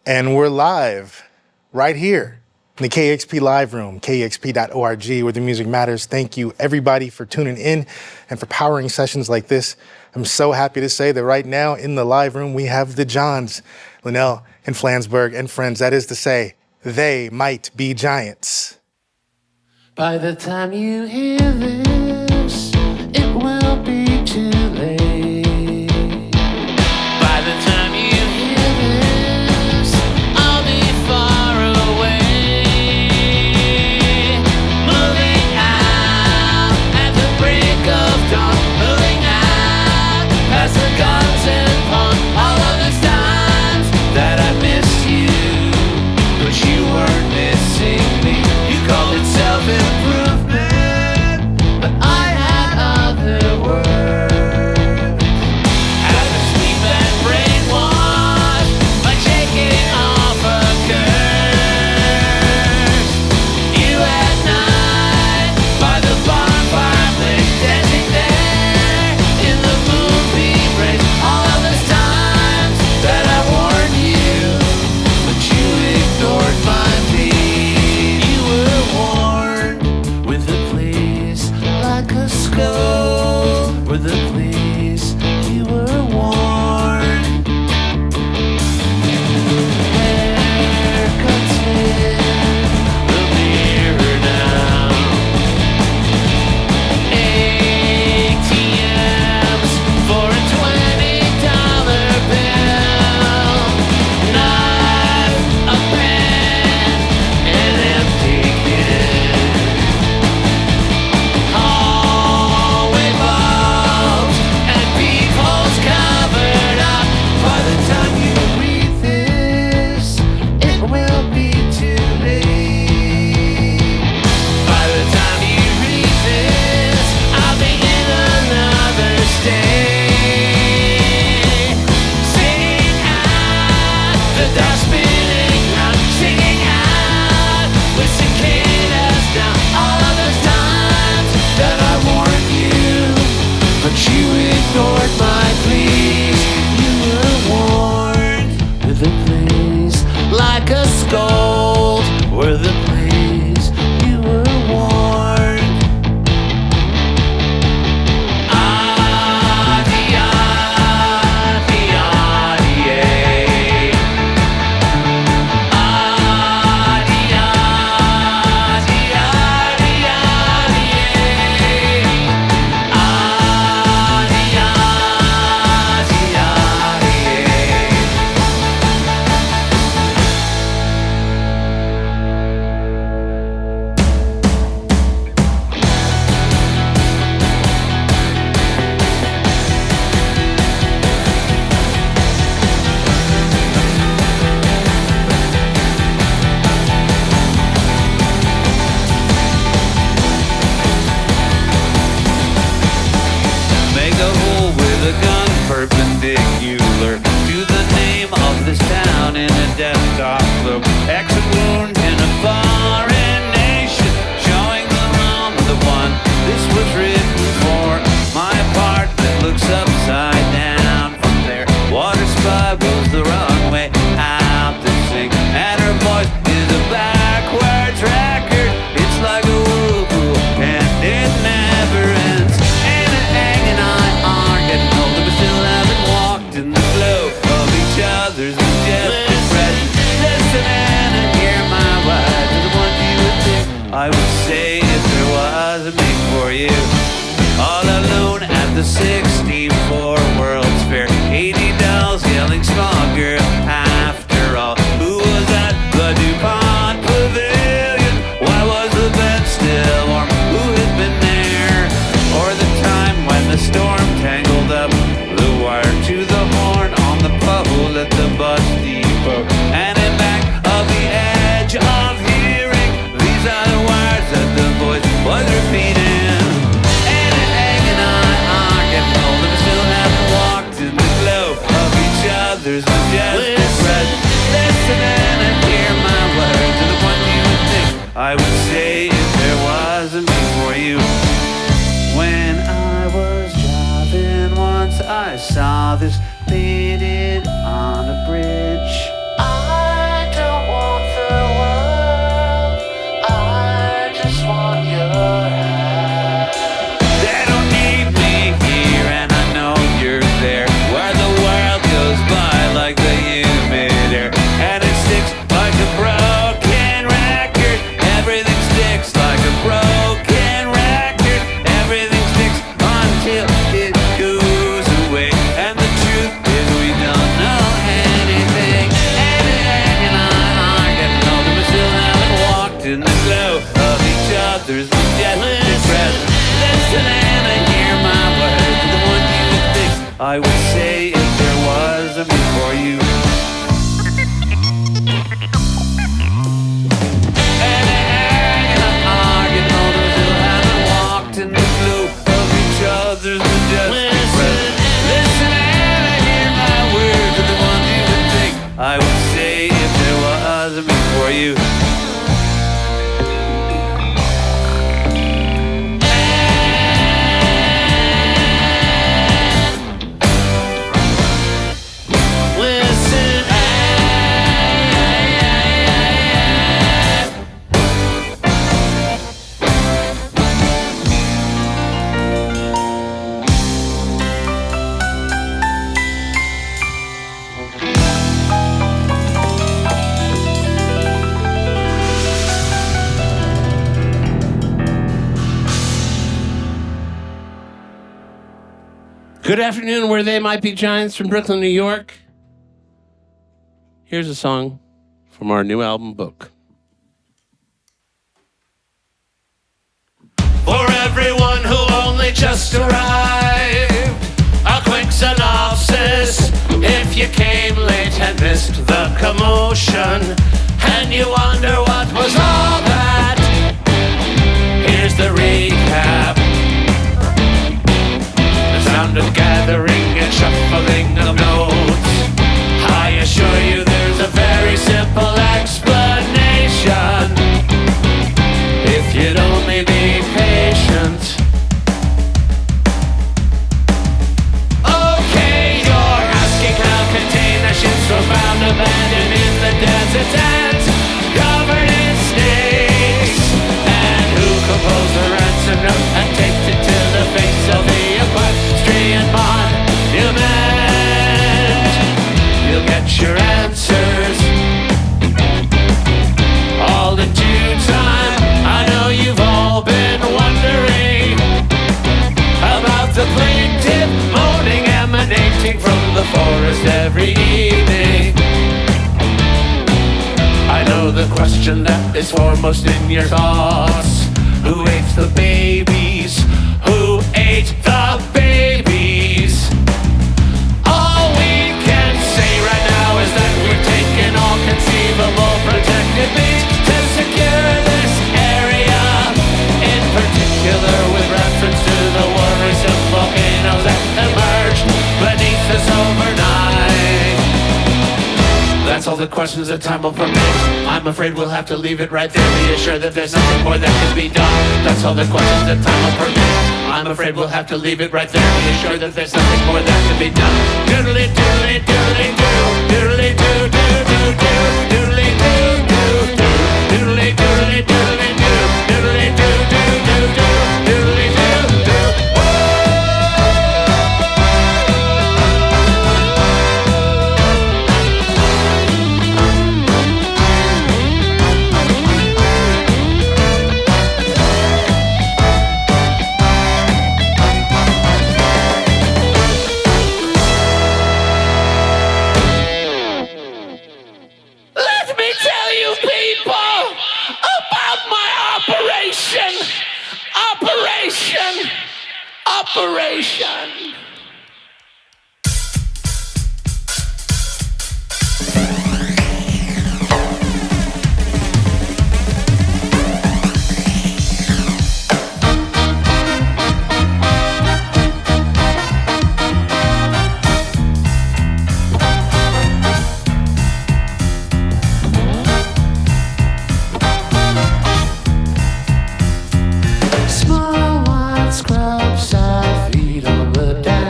And we're live right here in the KEXP live room, kexp.org, where the music matters. Thank you, everybody, for tuning in and for powering sessions like this. I'm so happy to say that right now in the live room, we have the Johns, Linnell and Flansburgh and friends. That is to say, they might be giants. By the time you hear this, it will be too late. By the time you hear this, I'll be far away. Moving out at the break of dawn. Moving out past the guns and pawn. All of the times that I missed you, but you weren't missing me. You called it self-improvement, but I had other words. Had to sleep and brainwash by shaking off a curse. You at night by the bonfire place, dancing there in the Moonbeam Rays. All of the times that I warned you, but you ignored my plea. You were warned with a please, like a skull with a please. You were warned. Haircuts in the mirror now. ATMs for a $20 bill. Knife, a pen, an empty can. Hallway bulbs and peepholes covered up. By the time you read this, it will be too late. By the time you read this, I'll be in another state. Singing out the dust spinning round, singing out with cicadas down. All of those times that I warned you, but you ignored my pleas. You were warned with a please, like a scold were the pleas. You were warned. Make a hole with a gun perpendicular to the name of this town in a desktop look. Exit wound in a foreign nation, showing the home of the one this was written for. My apartment looks upside down from there. Water spout goes the wrong way out the sink, and her voice is a backwards record. It's like a whirlpool, and it never ends. And I are getting older, but still haven't walked in the glow of each other's majestic presence. Listen and hear my words, the one you would think I would say if there was a me for you. All alone at the 64 World's Fair, 80 dolls yelling small girl. After all, who was at the DuPont Pavilion? Why was the bed still warm? Who had been there? Or the time when the storm tangled up the wire to the horn on the pole at the bus depot. And in back of the edge of hearing, these are the words that the voice was repeating. And I are getting older, but still haven't walked in the glow of each other's majestic presence. Listen and hear my words, the one you would think I would say if there was a me for you. When I was driving once, I saw this painted on a bridge. I you. Good afternoon, where they might be giants from Brooklyn, New York. Here's a song from our new album, Book. For everyone who only just arrived, a quick synopsis. If you came late and missed the commotion, and you wonder what was all that, here's the recap. The sound of gathering and shuffling of notes. I assure you there's a very simple explanation, if you'd only be patient. Okay, you're asking how container ships were found abandoned in the deserts and covered in snakes, and who composed the ransom note and taped it to the face of the equestrian monument. You'll get your answers all in due time. I know you've all been wondering about the plaintive moaning emanating from the forest every evening. I know the question that is foremost in your thoughts. Who ate the babies? Who ate the babies? All we can say right now is that we're taking all conceivable protective means to secure this area, in particular with reference to the worrisome volcanoes that emerged beneath us overnight. That's all the questions that time will permit. I'm afraid we'll have to leave it right there. Be assured that there's nothing more that can be done. That's all the questions that time will permit. I'm afraid we'll have to leave it right there. Be assured that there's nothing more that can be done. Doodly doodly doodly doo, doodly doo doo doo doo, doodly doo doo doo, doodly doodly doodly doo, doodly doo doo doo doo, doodly doo doo. Let me tell you people about my operation. Operation. Small white scrubs I feed on the down.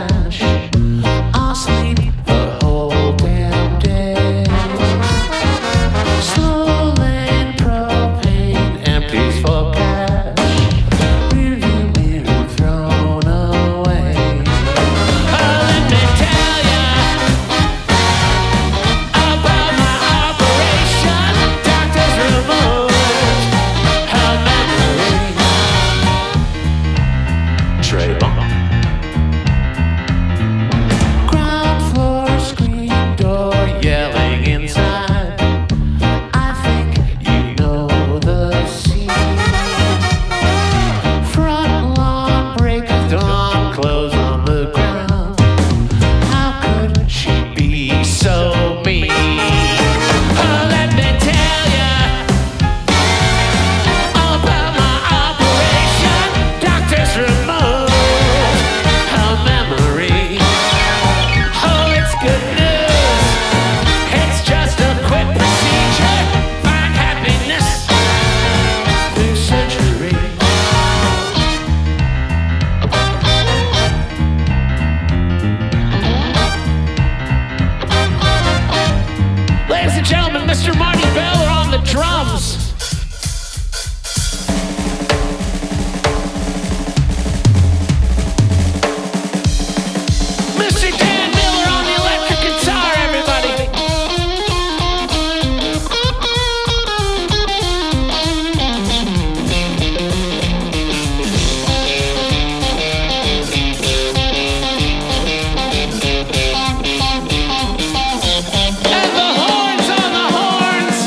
Mr. Marty Beller on the drums. Mr. Dan Miller on the electric guitar, everybody. And the horns on the horns.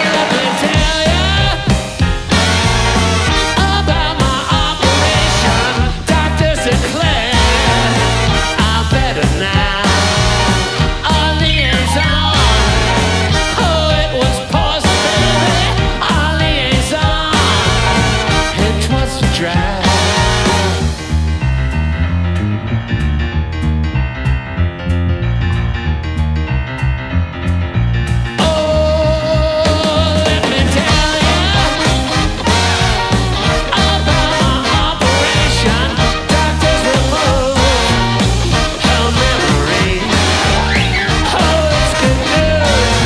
Let me tell ya about my operation. Doctors declare I'm better now. Our liaison, oh, it was possible. Our liaison, it was a drag. Oh, let me tell ya about my operation. Doctors remove her memory. Oh, it's good news.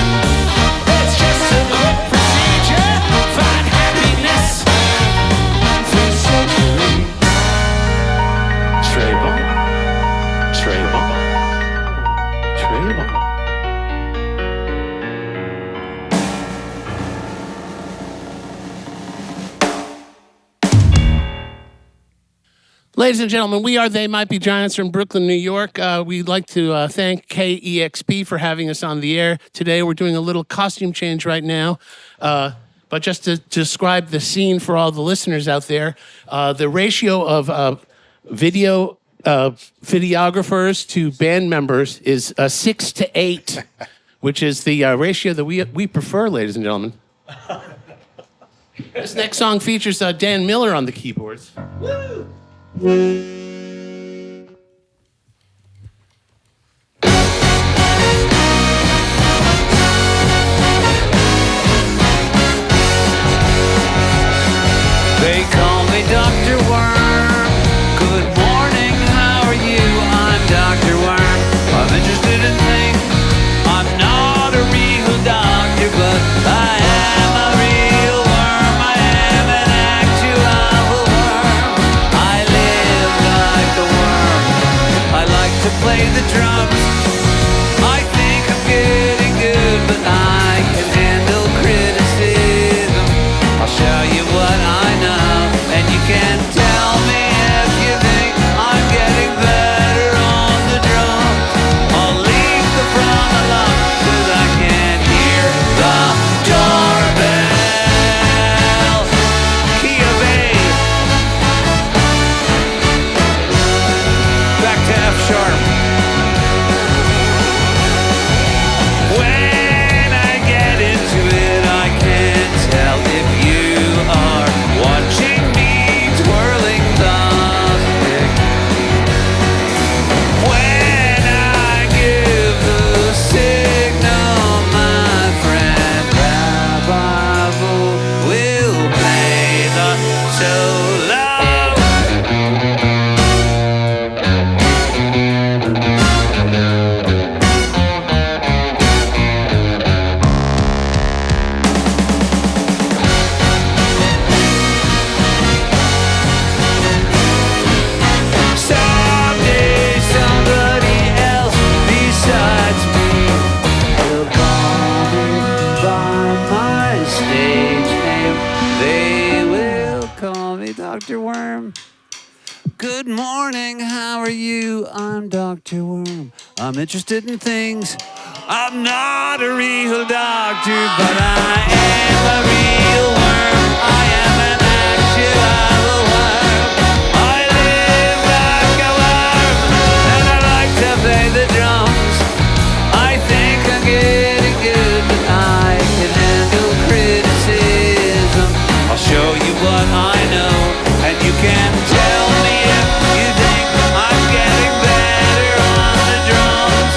It's just a quick procedure. Find happiness through surgery. Trable, trable, trable. Ladies and gentlemen, we are They Might Be Giants from Brooklyn, New York. We'd like to thank KEXP for having us on the air today. We're doing a little costume change right now. But just to describe the scene for all the listeners out there, the ratio of videographers to band members is 6 to 8, which is the ratio that we prefer, ladies and gentlemen. This next song features Dan Miller on the keyboards. They call me Dr. Worm. Good morning, how are you? I'm Dr. Worm. I'm interested in things. I'm not a real doctor, but I am a real worm. I am an actual worm. I live like a worm. I like to play the drums. I think I'm getting good, but I can handle criticism. I'll show you what I know, and you can tell me if you think I'm getting better on the drums. I'll leave the front alone, 'cause I can't hear the doorbell. Key of A. Back to F sharp. When I get into it, I can't tell if you are watching me twirling the stick. When I give the signal, my friend, Rabbi will play the solo. Someday somebody else besides me will call me by my stage name. They will call me Dr. Worm. Good morning, how are you? I'm Dr. Worm. I'm interested in things. I'm not a real doctor, but I am a real worm. I am an actual worm. I live like a worm, and I like to play the drums. I think I'm getting good, but I can handle criticism. I'll show you what I know, and you can tell me if you think I'm getting better on the drums.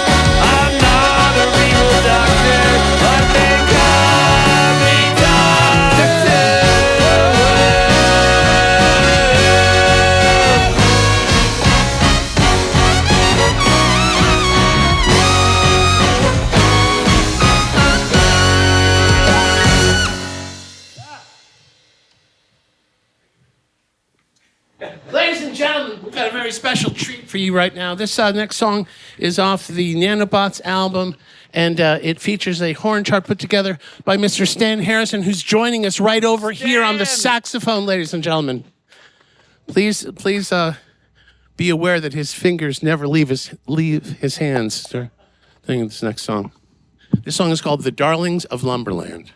for you right now. This next song is off the Nanobots album, and it features a horn chart put together by Mr. Stan Harrison, who's joining us right over here on the saxophone, ladies and gentlemen. Please be aware that his fingers never leave his hands during this next song. This song is called The Darlings of Lumberland.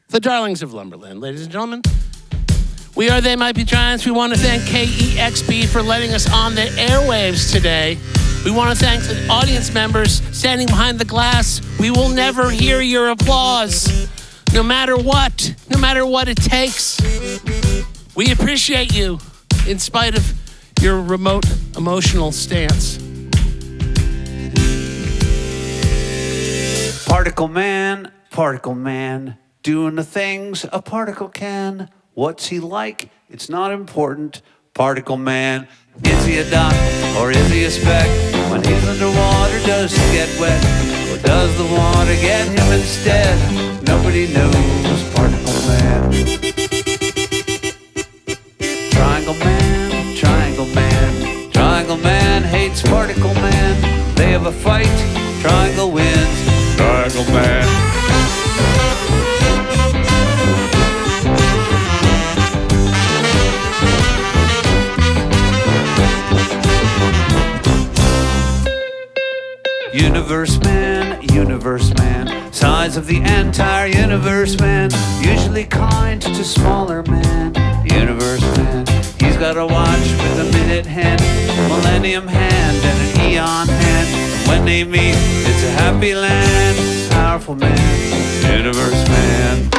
The Darlings of Lumberland, ladies and gentlemen. We are They Might Be Giants. We want to thank KEXP for letting us on the airwaves today. We want to thank the audience members standing behind the glass. We will never hear your applause, no matter what it takes. We appreciate you in spite of your remote emotional stance. Particle man, doing the things a particle can. What's he like? It's not important. Particle man, is he a dot or is he a speck? When he's underwater, does he get wet? Or does the water get him instead? Nobody knows. Particle man. Triangle man, triangle man. Triangle man hates particle man. They have a fight, triangle wins. Triangle man. Universe man, Size of the entire universe, man. Usually kind to smaller man. Universe, man. He's got a watch with a minute hand, millennium hand, and an eon hand. When they meet, it's a happy land. Powerful man. Universe, man.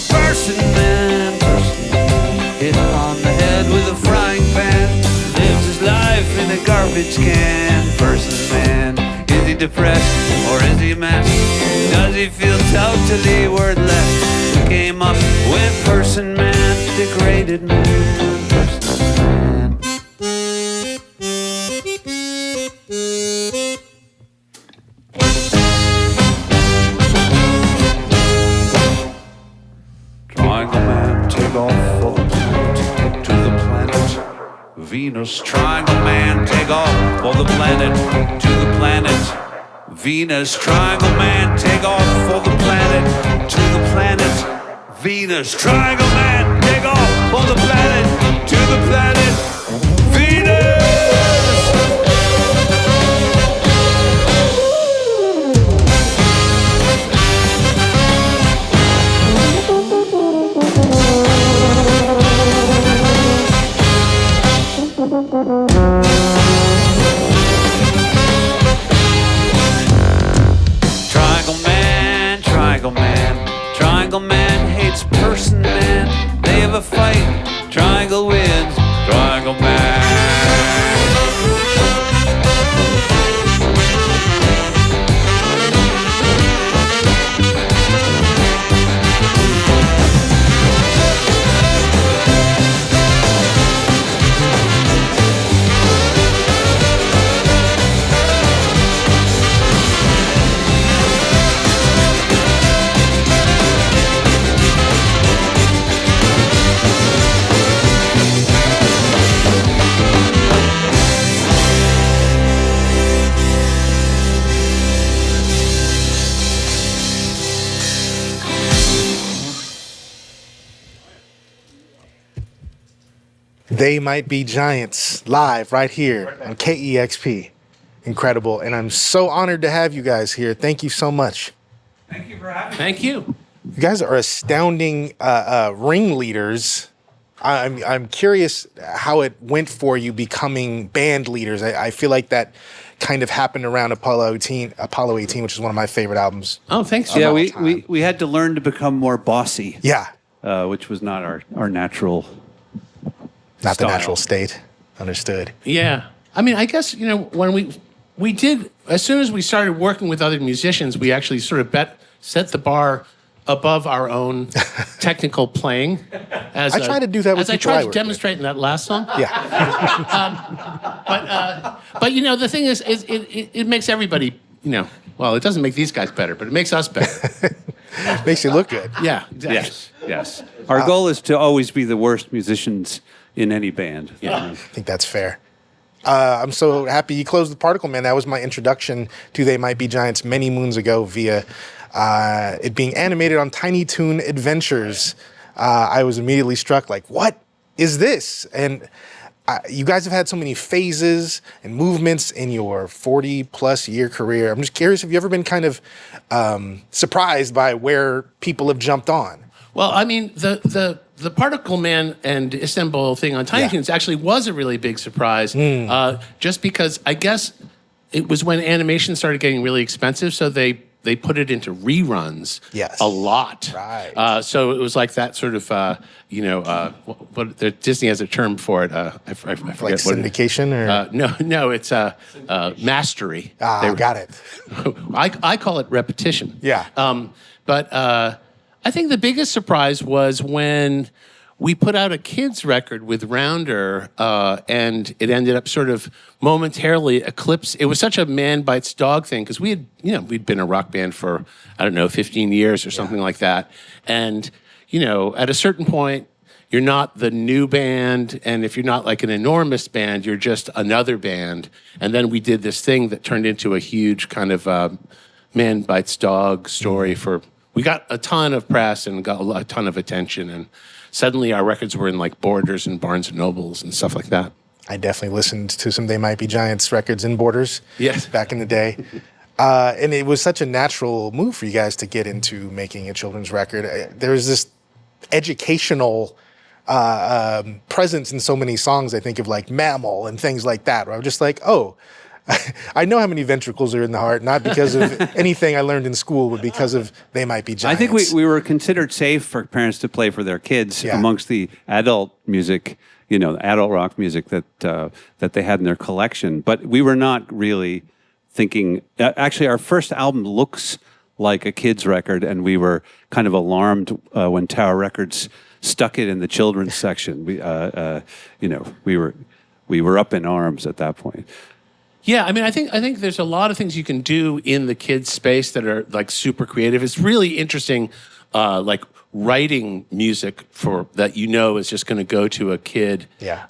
Person, man. Hit on the head with a frying pan. Lives his life in a garbage can. Person, man. Is he depressed or is he a mess? Does he feel totally worthless? He came up with person, man. Degraded man. Person, man. Triangle man, take off for the planet, to the planet Venus. Triangle man, take off for the planet, to the planet Venus. Triangle man, take off for the planet, to the planet Venus. Triangle man, take off for the planet, to the planet Venus. Triangle man, Triangle man hates person man. They have a fight, Triangle wins. Triangle man. They Might Be Giants, live right here on KEXP. Incredible. And I'm so honored to have you guys here. Thank you so much. Thank you for having me. Thank you. You guys are astounding ringleaders. I'm curious how it went for you becoming band leaders. I feel like that kind of happened around Apollo 18, which is one of my favorite albums. Oh, thanks. Yeah, we had to learn to become more bossy. Yeah. Which was not our natural Not style. the natural state. Understood. Yeah. I mean, I guess, when we did, as soon as we started working with other musicians, we actually sort of set the bar above our own technical playing. I try to do that with as I people I tried to work demonstrate in that last song. Yeah. But the thing is it makes everybody, well, it doesn't make these guys better, but it makes us better. Makes you look good. Yeah, exactly. Yes. Our goal is to always be the worst musicians in any band. Yeah. I think that's fair. I'm so happy you closed with Particle Man. That was my introduction to They Might Be Giants many moons ago via it being animated on Tiny Toon Adventures. I was immediately struck like, what is this? And you guys have had so many phases and movements in your 40-plus year career. I'm just curious, have you ever been kind of surprised by where people have jumped on? Well, I mean, the Particle Man and Istanbul thing on Tiny Toons actually was a really big surprise, just because I guess it was when animation started getting really expensive, so they put it into reruns a lot. Right. So it was like that sort of, Disney has a term for it. I forget Like what syndication or? No, it's mastery. Got it. I call it repetition. Yeah. But I think the biggest surprise was when we put out a kids record with Rounder, and it ended up sort of momentarily eclipse. It was such a man bites dog thing because we'd been a rock band for 15 years or something like that, and at a certain point you're not the new band, and if you're not like an enormous band, you're just another band. And then we did this thing that turned into a huge kind of man bites dog story for. We got a ton of press and got a ton of attention, and suddenly our records were in like Borders and Barnes and Nobles and stuff like that. I definitely listened to some They Might Be Giants records in Borders. Yes. Back in the day. And it was such a natural move for you guys to get into making a children's record. There was this educational presence in so many songs. I think of like Mammal and things like that, where I'm just like, oh, I know how many ventricles are in the heart, not because of anything I learned in school, but because of they might be giants. I think we were considered safe for parents to play for their kids amongst the adult music, adult rock music that they had in their collection. But we were not really thinking. Actually, our first album looks like a kid's record, and we were kind of alarmed when Tower Records stuck it in the children's section. We were up in arms at that point. Yeah, I mean, I think there's a lot of things you can do in the kids' space that are like super creative. It's really interesting, like writing music for that is just going to go to a kid. Yeah.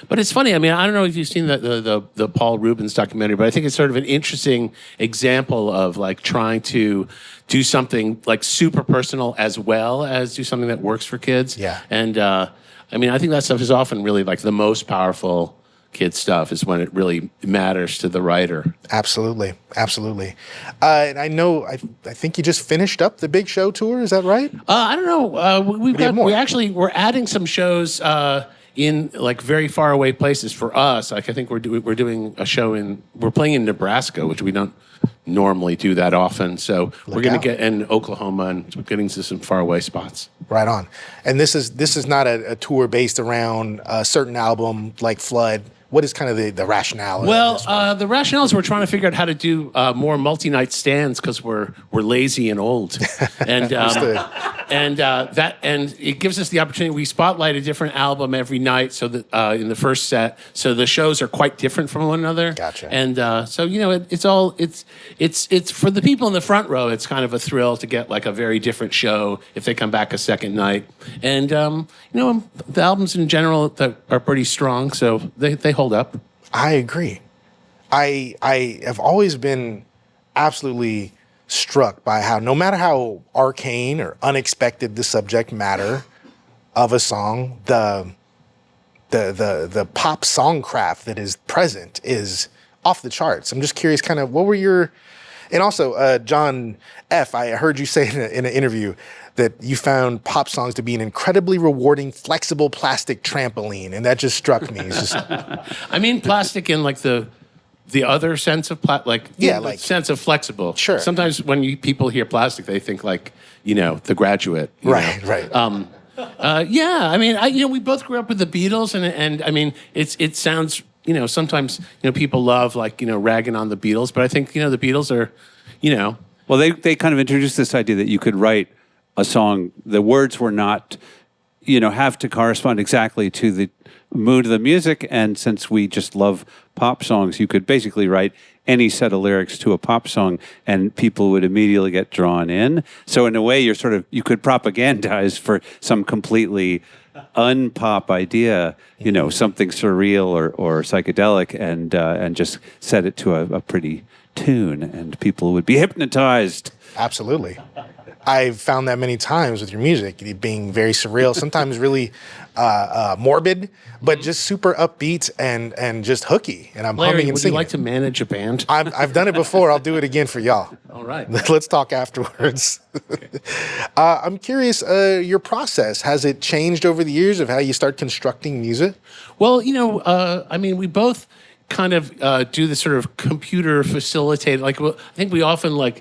But it's funny. I mean, I don't know if you've seen the Paul Rubens documentary, but I think it's sort of an interesting example of like trying to do something like super personal as well as do something that works for kids. Yeah. And I mean, I think that stuff is often really like the most powerful kid stuff is when it really matters to the writer. Absolutely. And I know, I think you just finished up the big show tour. Is that right? I don't know. We're adding some shows in like very far away places for us. Like I think we're doing a show we're playing in Nebraska, which we don't normally do that often. So we're going to get in Oklahoma and we're getting to some far away spots. Right on. And this is not a tour based around a certain album like Flood. What is kind of the rationale? Well, the rationale is we're trying to figure out how to do more multi-night stands because we're lazy and old, and it gives us the opportunity. We spotlight a different album every night, so that in the first set, so the shows are quite different from one another. Gotcha. And so it's for the people in the front row. It's kind of a thrill to get like a very different show if they come back a second night. And the albums in general that are pretty strong, so they hold up. I agree. I have always been absolutely struck by how, no matter how arcane or unexpected the subject matter of a song, the pop songcraft that is present is off the charts. I'm just curious, kind of, what were your... And also, John F., I heard you say in an interview that you found pop songs to be an incredibly rewarding, flexible plastic trampoline, and that just struck me. It's just... I mean, plastic in like the other sense of the sense of flexible. Sure. Sometimes when people hear plastic, they think like The Graduate. Right. Yeah. I mean, we both grew up with the Beatles, and I mean, it sounds. Sometimes people love ragging on the Beatles, but I think the Beatles are, Well, they kind of introduced this idea that you could write a song. The words were not, have to correspond exactly to the mood of the music. And since we just love pop songs, you could basically write any set of lyrics to a pop song and people would immediately get drawn in. So in a way, you could propagandize for some completely unpop idea, something surreal or psychedelic and just set it to a pretty tune and people would be hypnotized. Absolutely. I've found that many times with your music, it being very surreal, sometimes really morbid, but just super upbeat and just hooky. And I'm Larry, humming and would singing. you like to manage a band? I've done it before. I'll do it again for y'all. All right. Let's talk afterwards. I'm curious, your process, has it changed over the years of how you start constructing music? Well, I mean, we both kind of do this sort of computer facilitated, I think we often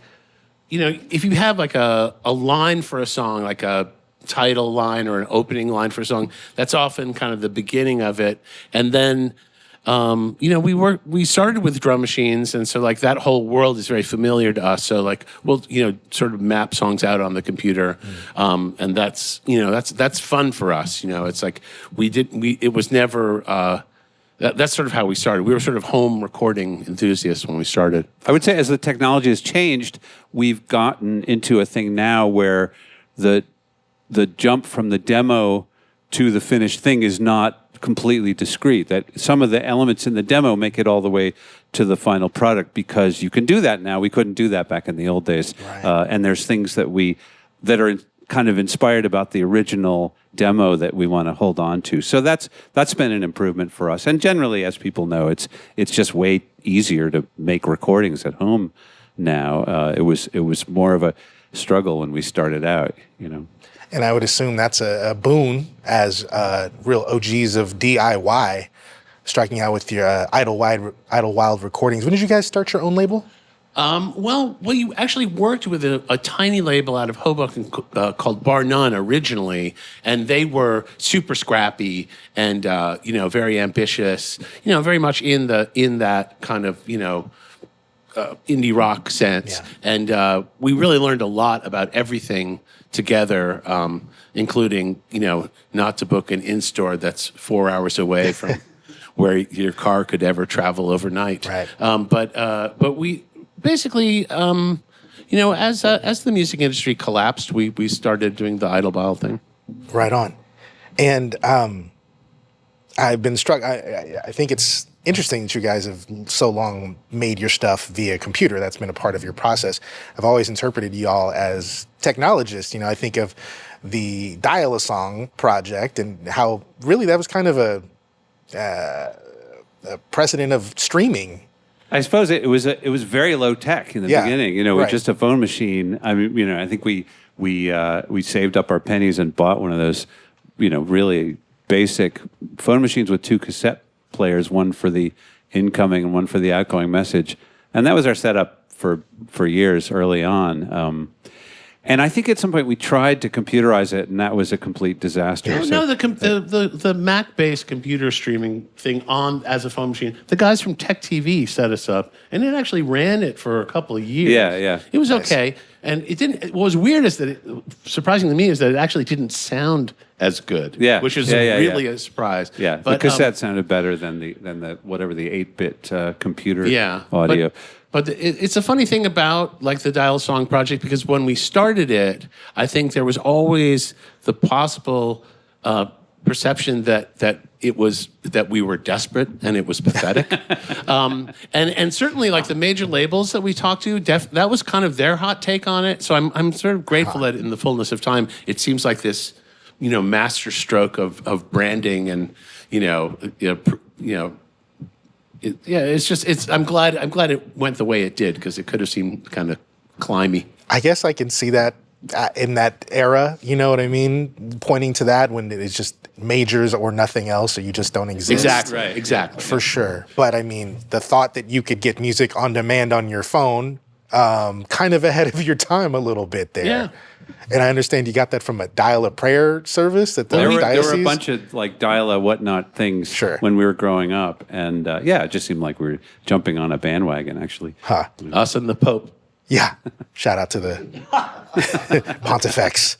if you have like a line for a song, like a title line or an opening line for a song, that's often kind of the beginning of it. And then, we started with drum machines. And so like that whole world is very familiar to us. So like, we'll, sort of map songs out on the computer. And that's fun for us. It's like it was never, that's sort of how we started. We were sort of home recording enthusiasts when we started. I would say as the technology has changed, we've gotten into a thing now where the jump from the demo to the finished thing is not completely discrete. That some of the elements in the demo make it all the way to the final product because you can do that now. We couldn't do that back in the old days. Right. And there's things that are kind of inspired about the original demo that we want to hold on to. So that's been an improvement for us. And generally, as people know, it's just way easier to make recordings at home now. It was more of a struggle when we started out, And I would assume that's a boon as real OGs of DIY, striking out with your Idlewild recordings. When did you guys start your own label? Well, you actually worked with a tiny label out of Hoboken called Bar None originally, and they were super scrappy and very ambitious. Very much in that kind of indie rock sense. Yeah. And we really learned a lot about everything together, including not to book an in-store that's 4 hours away from where your car could ever travel overnight. Right. But we. Basically, as the music industry collapsed, we started doing the Idlewild thing. Right on. And I've been struck. I think it's interesting that you guys have so long made your stuff via computer. That's been a part of your process. I've always interpreted y'all as technologists. I think of the Dial-A-Song project and how really that was kind of a precedent of streaming. I suppose it was very low tech in the beginning. With right. just a phone machine. I mean, I think we saved up our pennies and bought one of those, really basic phone machines with 2 cassette players, one for the incoming and one for the outgoing message, and that was our setup for years early on. And I think at some point we tried to computerize it, and that was a complete disaster. The Mac-based computer streaming thing on as a phone machine. The guys from Tech TV set us up, and it actually ran it for a couple of years. Yeah. It was okay, and it didn't. What was weird is that, surprising to me, is that it actually didn't sound as good. Yeah, which is really a surprise. Yeah, but, the cassette sounded better than the whatever the 8-bit computer audio. But it's a funny thing about the Dial-A-Song project, because when we started it, I think there was always the possible perception that we were desperate and it was pathetic. And certainly the major labels that we talked to, that was kind of their hot take on it. So I'm sort of grateful that in the fullness of time, it seems like this master stroke of branding and I'm glad it went the way it did, because it could have seemed kind of climby. I guess I can see that in that era, you know what I mean? Pointing to that when it's just majors or nothing else, or you just don't exist. Exactly, right. Exactly. For sure. But I mean, the thought that you could get music on demand on your phone, kind of ahead of your time a little bit there. Yeah. And I understand you got that from a Dial-A-Prayer service at the There diocese? were a bunch of Dial-A whatnot things when we were growing up. And it just seemed like we were jumping on a bandwagon, actually. Huh. Us and the Pope. Yeah. Shout out to the Pontifex.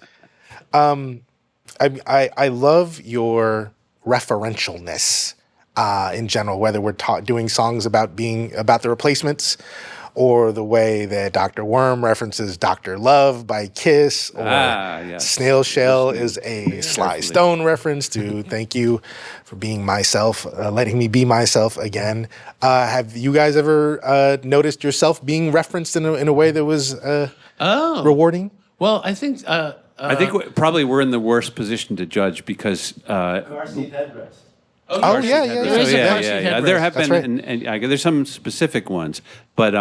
I love your referentialness in general, whether we're doing songs about the Replacements, or the way that Dr. Worm references Dr. Love by Kiss, or Snail Shell is a Sly Stone reference to Thank You for Being Myself, Letting Me Be Myself Again. Have you guys ever noticed yourself being referenced in a way that was rewarding? Well, I think... probably we're in the worst position to judge, because... Yeah. There have been, right. and there's some specific ones, but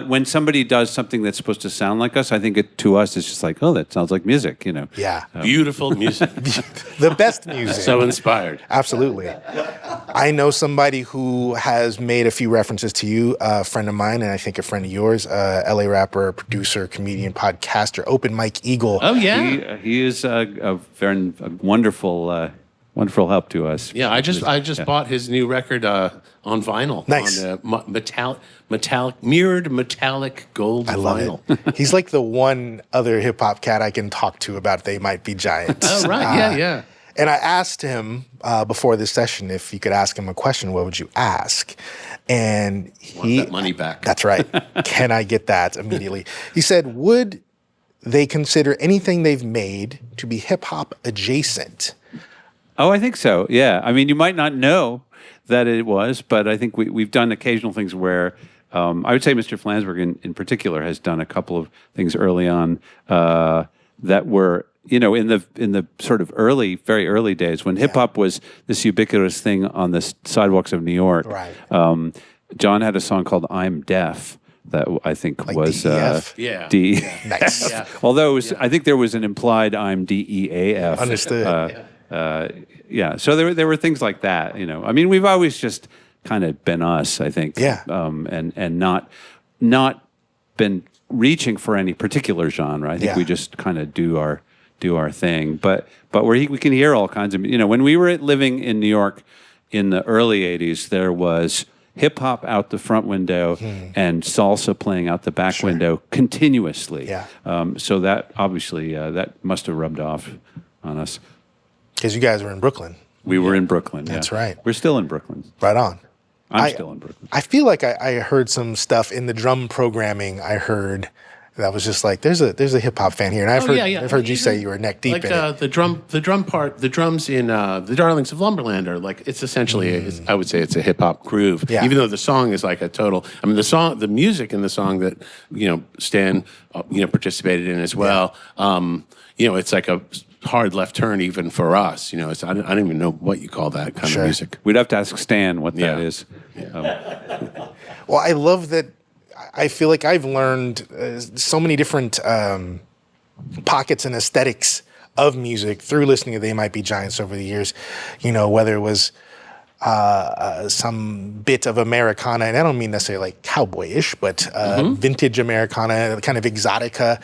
when somebody does something that's supposed to sound like us, I think to us it's just like, oh, that sounds like music, Yeah. Beautiful music. The best music. So inspired. Absolutely. I know somebody who has made a few references to you, a friend of mine, and I think a friend of yours, LA rapper, producer, comedian, podcaster, Open Mike Eagle. Oh, yeah. He is a very wonderful help to us. Yeah, I just bought his new record on vinyl. Nice. On mirrored metallic gold I love vinyl. it. He's like the one other hip hop cat I can talk to about They Might Be Giants. Oh, right. Yeah. And I asked him before this session if you could ask him a question, what would you ask? And Want that money back. That's right. Can I get that immediately? He said, would they consider anything they've made to be hip hop adjacent? Oh, I think so. Yeah. I mean, you might not know that it was, but I think we've done occasional things where I would say Mr. Flansburgh in particular has done a couple of things early on that were, in the sort of very early days when hip hop was this ubiquitous thing on the sidewalks of New York. Right. John had a song called "I'm Deaf" that I think Like was DEF? Yeah. D. Nice. Yeah. Although it was, I think there was an implied I'm DEAF. Understood. Yeah. So there were things like that. You know, I mean, we've always just kind of been us, I think. Yeah. And not been reaching for any particular genre. I think Yeah. we just kind of do our thing. But we can hear all kinds of, you know, when we were living in New York in the early 80s, there was hip hop out the front window and salsa playing out the back window continuously. Yeah. So that obviously that must have rubbed off on us. Because you guys were in Brooklyn. We were in Brooklyn. That's yeah. right. We're still in Brooklyn. Right on. I'm still in Brooklyn. I feel like I heard some stuff in the drum programming. I heard that was just like there's a hip hop fan here, and I've heard you say you were neck deep like, in it. the drum part, the drums in the Darlings of Lumberland are like it's essentially I would say it's a hip hop groove. Yeah. Even though the song is like a total. I mean the music in the song that Stan participated in as well. It's like a hard left turn even for us. It's I don't even know what you call that kind of music. We'd have to ask Stan what that Yeah. is. Well, I love that. I feel like I've learned so many different pockets and aesthetics of music through listening to They Might Be Giants over the years. Whether it was some bit of Americana, and I don't mean necessarily like cowboyish, but vintage Americana, kind of exotica.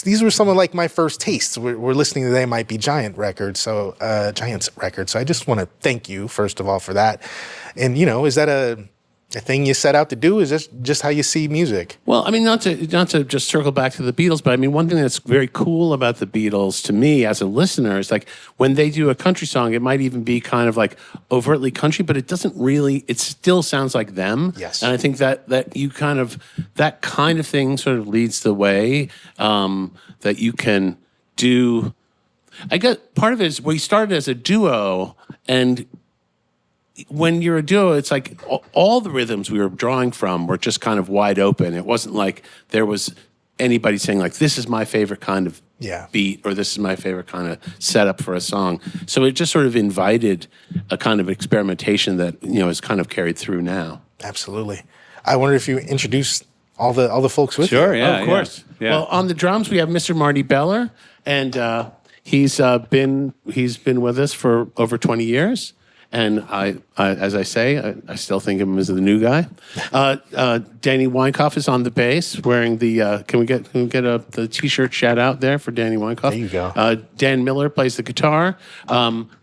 These were some of like my first tastes. We're listening to They Might Be Giants records. So I just want to thank you first of all for that. And is that a thing you set out to do? Is this just how you see music? Well, I mean, not to just circle back to the Beatles, but I mean, one thing that's very cool about the Beatles to me as a listener is like when they do a country song, it might even be kind of like overtly country, but it doesn't really. It still sounds like them. Yes, and I think that that kind of thing sort of leads the way that you can do. I guess part of it is we started as a duo and. When you're a duo, it's like all the rhythms we were drawing from were just kind of wide open. It wasn't like there was anybody saying like, this is my favorite kind of beat or this is my favorite kind of setup for a song. So it just sort of invited a kind of experimentation that, is kind of carried through now. Absolutely. I wonder if you introduce all the folks with you. Sure, yeah. Of course. Yeah. Well, on the drums, we have Mr. Marty Beller, and he's been with us for over 20 years. And I as I say, I still think of him as the new guy. Danny Weinkauf is on the bass, wearing the. Can we get the T-shirt shout out there for Danny Weinkauf? There you go. Dan Miller plays the guitar.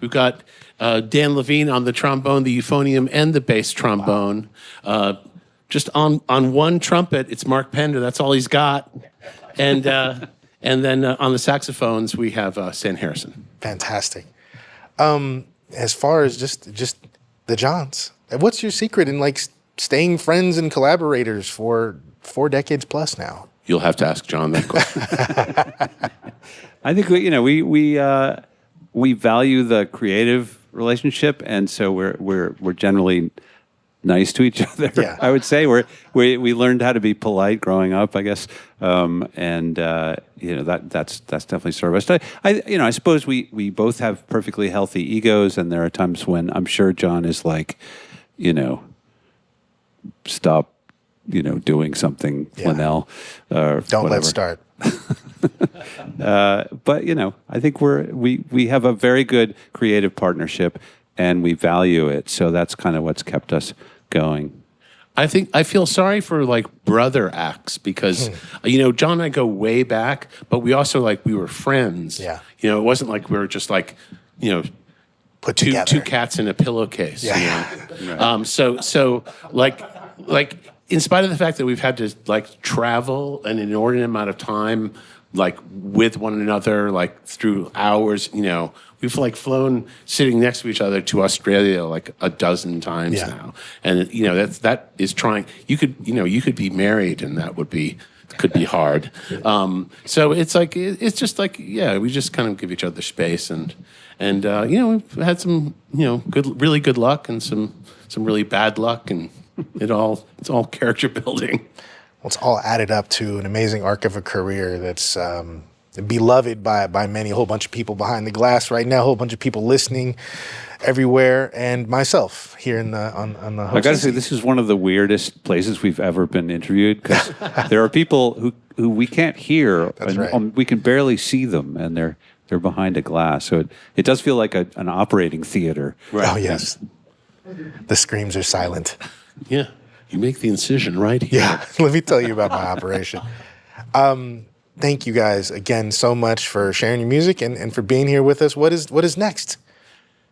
We've got Dan Levine on the trombone, the euphonium, and the bass trombone. Just on one trumpet, it's Mark Pender. That's all he's got. And then on the saxophones, we have Stan Harrison. Fantastic. As far as just the Johns, what's your secret in like staying friends and collaborators for 4 decades plus now? You'll have to ask John that question. I think we value the creative relationship, and so we're generally nice to each other. Yeah. I would say we learned how to be polite growing up, I guess, that's definitely served us. I suppose we both have perfectly healthy egos, and there are times when I'm sure John is like, stop, doing something, Linnell, or Don't whatever. let's start. But I think we have a very good creative partnership, and we value it. So that's kind of what's kept us going. I think I feel sorry for like brother acts because John and I go way back, but we also we were friends. Yeah. It wasn't like we were just like Put two together. cats in a pillowcase. Yeah. So in spite of the fact that we've had to travel an inordinate amount of time with one another through hours, we've flown sitting next to each other to Australia a dozen times now, and that is trying. You could be married, and that could be hard. So it's it's just we just kind of give each other space, and we've had some really good luck and some really bad luck, and it's all character building. Well, it's all added up to an amazing arc of a career that's beloved by many, a whole bunch of people behind the glass right now, a whole bunch of people listening everywhere, and myself here on the I got to say, this is one of the weirdest places we've ever been interviewed, because there are people who we can't hear. That's right. We can barely see them, and they're behind a glass. So it does feel like an operating theater. Right. Oh, yes. The screams are silent. Yeah. You make the incision right here. Yeah. Let me tell you about my operation. Thank you guys again so much for sharing your music and for being here with us. What is next?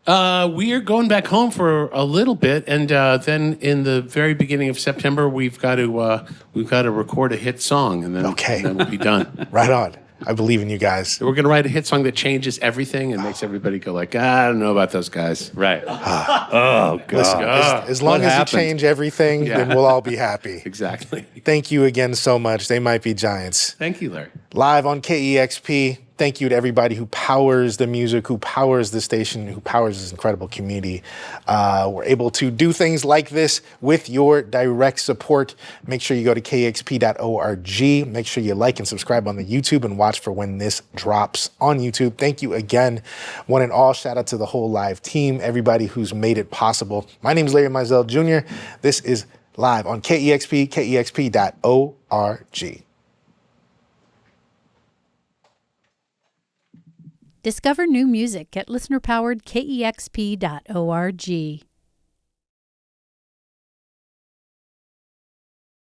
We are going back home for a little bit, and then in the very beginning of September, we've got to record a hit song, and then we'll be done. Right on. I believe in you guys. We're going to write a hit song that changes everything and makes everybody go like, I don't know about those guys. Right. Oh, God. Listen, as long as you change everything, then we'll all be happy. Exactly. Thank you again so much. They might be giants. Thank you, Larry. Live on KEXP. Thank you to everybody who powers the music, who powers the station, who powers this incredible community. We're able to do things like this with your direct support. Make sure you go to kexp.org. Make sure you like and subscribe on the YouTube and watch for when this drops on YouTube. Thank you again, one and all. Shout out to the whole live team, everybody who's made it possible. My name is Larry Mizell Jr. This is Live on KEXP, kexp.org. Discover new music at listener-powered KEXP.org.